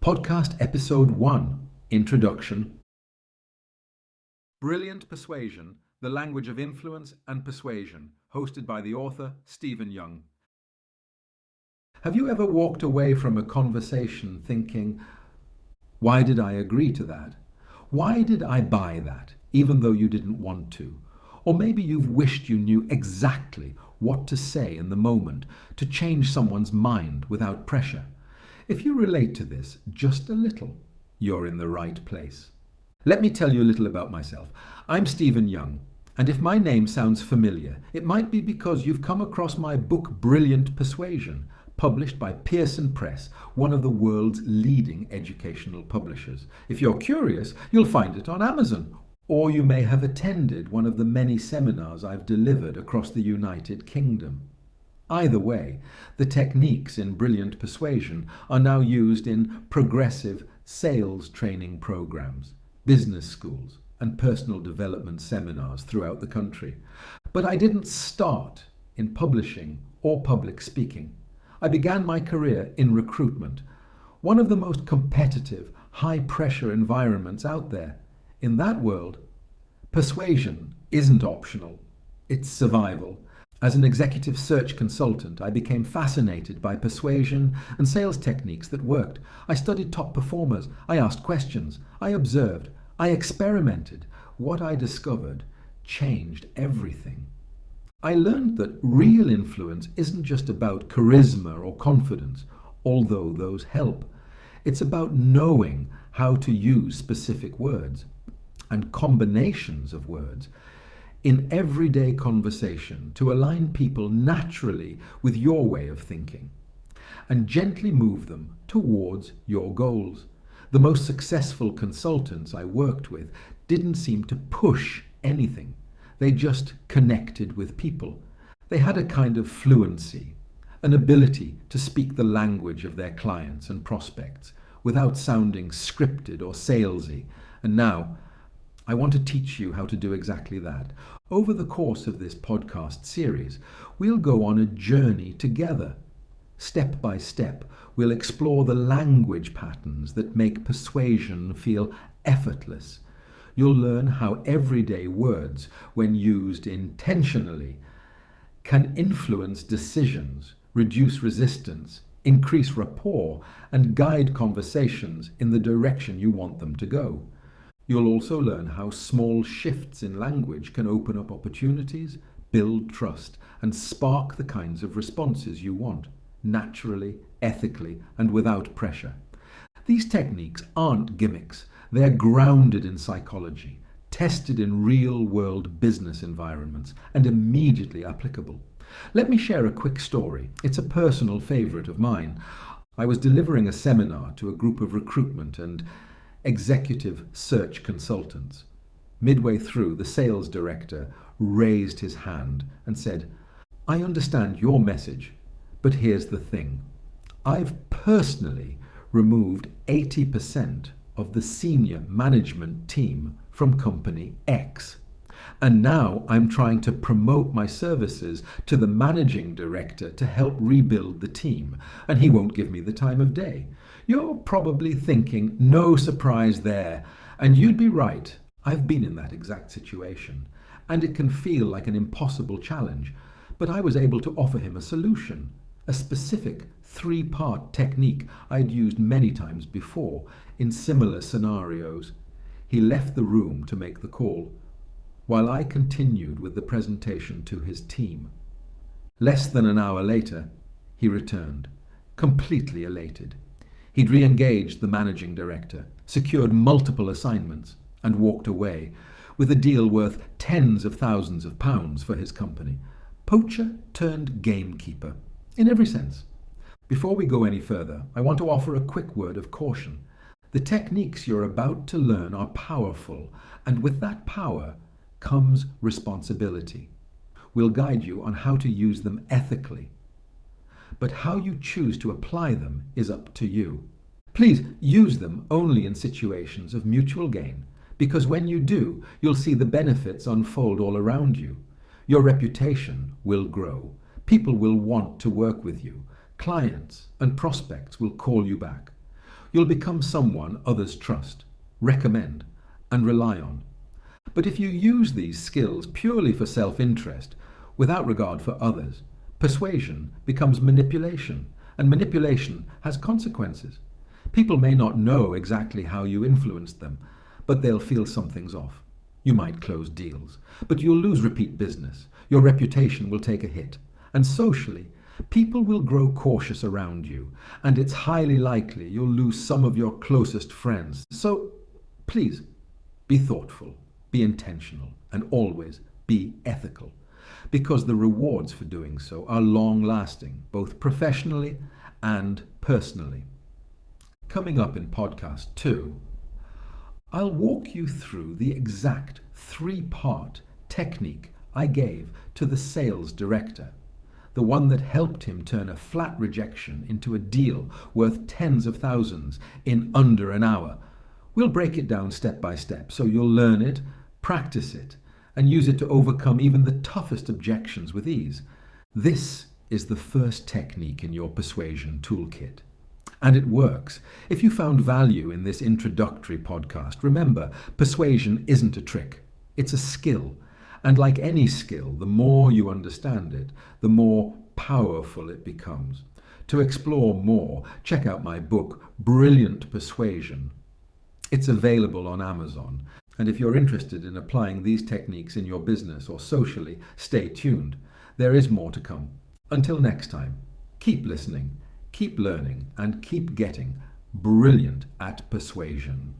Podcast Episode 1 Introduction. Brilliant Persuasion, the Language of Influence and Persuasion, hosted by the author Stephen Young. Have you ever walked away from a conversation thinking, why did I agree to that? Why did I buy that, even though you didn't want to? Or maybe you've wished you knew exactly what to say in the moment to change someone's mind without pressure. If you relate to this just a little, you're in the right place. Let me tell you a little about myself. I'm Stephen Young, and if my name sounds familiar, it might be because you've come across my book Brilliant Persuasion, published by Pearson Press, one of the world's leading educational publishers. If you're curious, you'll find it on Amazon, or you may have attended one of the many seminars I've delivered across the United Kingdom. Either way, the techniques in Brilliant Persuasion are now used in progressive sales training programs, business schools, and personal development seminars throughout the country. But I didn't start in publishing or public speaking. I began my career in recruitment, one of the most competitive, high-pressure environments out there. In that world, persuasion isn't optional, it's survival. As an executive search consultant, I became fascinated by persuasion and sales techniques that worked. I studied top performers, I asked questions, I observed, I experimented. What I discovered changed everything. I learned that real influence isn't just about charisma or confidence, although those help. It's about knowing how to use specific words and combinations of words in everyday conversation to align people naturally with your way of thinking and gently move them towards your goals. The most successful consultants I worked with didn't seem to push anything. They just connected with people. They had a kind of fluency, an ability to speak the language of their clients and prospects without sounding scripted or salesy. And now, I want to teach you how to do exactly that. Over the course of this podcast series, we'll go on a journey together. Step by step, we'll explore the language patterns that make persuasion feel effortless. You'll learn how everyday words, when used intentionally, can influence decisions, reduce resistance, increase rapport, and guide conversations in the direction you want them to go. You'll also learn how small shifts in language can open up opportunities, build trust, and spark the kinds of responses you want, naturally, ethically, and without pressure. These techniques aren't gimmicks. They're grounded in psychology, tested in real-world business environments, and immediately applicable. Let me share a quick story. It's a personal favorite of mine. I was delivering a seminar to a group of recruitment and executive search consultants. Midway through, the sales director raised his hand and said, "I understand your message, but here's the thing. I've personally removed 80% of the senior management team from company X. And now I'm trying to promote my services to the managing director to help rebuild the team, and he won't give me the time of day." You're probably thinking, no surprise there. And you'd be right. I've been in that exact situation. And it can feel like an impossible challenge. But I was able to offer him a solution, a specific 3-part technique I'd used many times before in similar scenarios. He left the room to make the call, while I continued with the presentation to his team. Less than an hour later, he returned, completely elated. He'd re-engaged the managing director, secured multiple assignments, and walked away with a deal worth tens of thousands of pounds for his company. Poacher turned gamekeeper, in every sense. Before we go any further, I want to offer a quick word of caution. The techniques you're about to learn are powerful, and with that power comes responsibility. We'll guide you on how to use them ethically. But how you choose to apply them is up to you. Please use them only in situations of mutual gain, because when you do, you'll see the benefits unfold all around you. Your reputation will grow. People will want to work with you. Clients and prospects will call you back. You'll become someone others trust, recommend, and rely on. But if you use these skills purely for self-interest, without regard for others, persuasion becomes manipulation, and manipulation has consequences. People may not know exactly how you influenced them, but they'll feel something's off. You might close deals, but you'll lose repeat business. Your reputation will take a hit. And socially, people will grow cautious around you, and it's highly likely you'll lose some of your closest friends. So, please, be thoughtful, be intentional, and always be ethical, because the rewards for doing so are long-lasting, both professionally and personally. Coming up in podcast 2, I'll walk you through the exact 3-part technique I gave to the sales director, the one that helped him turn a flat rejection into a deal worth tens of thousands in under an hour. We'll break it down step by step so you'll learn it, practice it, and use it to overcome even the toughest objections with ease. This is the first technique in your persuasion toolkit. And it works. If you found value in this introductory podcast, remember, persuasion isn't a trick. It's a skill. And like any skill, the more you understand it, the more powerful it becomes. To explore more, check out my book, Brilliant Persuasion. It's available on Amazon. And if you're interested in applying these techniques in your business or socially, stay tuned. There is more to come. Until next time, keep listening, keep learning, and keep getting brilliant at persuasion.